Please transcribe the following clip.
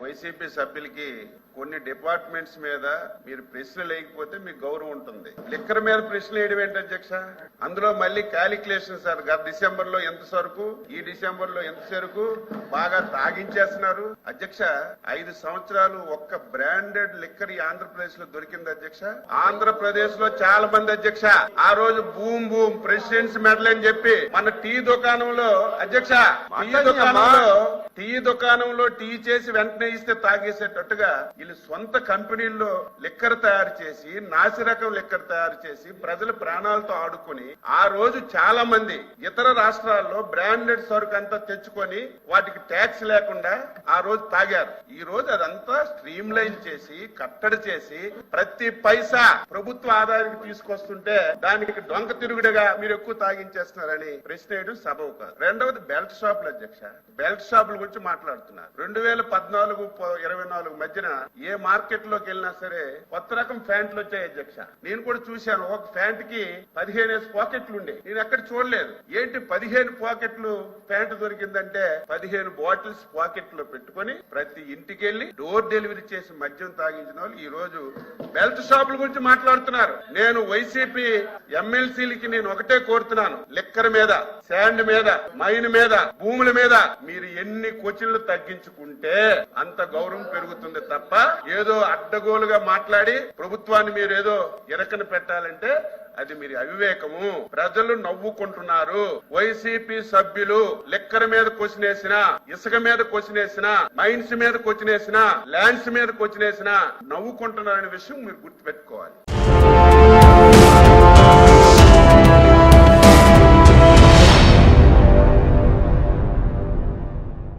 YCP సభ్యులకి కొన్ని departments మీద మీరు ప్రశ్నలు లేకపోతే మీకు గౌరవం ఉంటుంది. లిక్కర్ మీద ప్రశ్నలు వేయడం ఏంటి అధ్యక్ష? అందులో మళ్ళీ క్యాలిక్యులేషన్ సార్, గత డిసెంబర్ లో ఎంత సరుకు, ఈ డిసెంబర్ లో ఎంత సరుకు బాగా తాగించేస్తున్నారు అధ్యక్ష. 5 సంవత్సరాలు ఒక్క బ్రాండెడ్ లిక్కర్ ఈ ఆంధ్రప్రదేశ్ లో దొరికింది అధ్యక్ష. ఆంధ్రప్రదేశ్ లో చాలా మంది అధ్యక్ష ఆ రోజు బూమ్ బూమ్ ప్రెసిడెంట్స్ మెడల్ అని చెప్పి మన టీ దుకాణంలో అధ్యక్ష, టీ దుకాణంలో టీ చేసి వెంటనే ఇస్తే తాగేసేటట్టుగా వీళ్ళు సొంత కంపెనీల్లో లిక్కర్ తయారు చేసి, నాసిరకం లిక్కర్ తయారు చేసి ప్రజల ప్రాణాలతో ఆడుకుని ఆ రోజు చాలా మంది ఇతర రాష్ట్రాల్లో బ్రాండెడ్ సరుకు అంతా తెచ్చుకొని వాటికి ట్యాక్స్ లేకుండా ఆ రోజు తాగారు. ఈ రోజు అదంతా స్ట్రీమ్ లైన్ చేసి కట్టడి చేసి ప్రతి పైసా ప్రభుత్వ ఆదాయానికి తీసుకొస్తుంటే దానికి డొంక తిరుగుడుగా మీరు ఎక్కువ తాగించేస్తున్నారని ప్రశ్న వేయడం సబబు కాదు. రెండవది బెల్ట్ షాపులు అధ్యక్ష. బెల్ట్ షాపుల గురించి మాట్లాడుతున్నారు. 2014-24 మధ్యన ఏ మార్కెట్ లోకి వెళ్ళినా సరే కొత్త రకం ప్యాంట్లు వచ్చాయి అధ్యక్ష. నేను కూడా చూశాను. ఒక ప్యాంట్ కి 15 పాకెట్లు ఉండే, నేను ఎక్కడ చూడలేదు. ఏంటి 15 పాకెట్లు ప్యాంట్ దొరికిందంటే 15 బాటిల్స్ పాకెట్ లో పెట్టుకుని ప్రతి ఇంటికి వెళ్లి డోర్ డెలివరీ చేసి మద్యం తాగించిన వాళ్ళు ఈ రోజు బెల్ట్ షాపుల గురించి మాట్లాడుతున్నారు. నేను వైసీపీ ఎమ్మెల్సీలకి నేను ఒకటే కోరుతున్నాను, లిక్కర్ మీద, శాండ్ మీద, మైన్ మీద, భూముల మీద మీరు ఎన్ని క్వశ్చన్లు తగ్గించుకుంటే అంత గౌరవం పెరుగుతుంది తప్ప ఏదో అడ్డగోలుగా మాట్లాడి ప్రభుత్వాన్ని మీరు ఏదో ఇరకన పెట్టాలంటే అది మీరు అవివేకము. ప్రజలు నవ్వుకుంటున్నారు. వైసీపీ సభ్యులు లిక్కర్ మీద క్వశ్చన్ వేసినా, ఇసుక మీద క్వశ్చన్ వేసినా, మైన్స్ మీద క్వశ్చన్ వేసినా, ల్యాండ్స్ మీద క్వశ్చన్ వేసినా నవ్వుకుంటున్నారనే విషయం మీరు గుర్తుపెట్టుకోవాలి.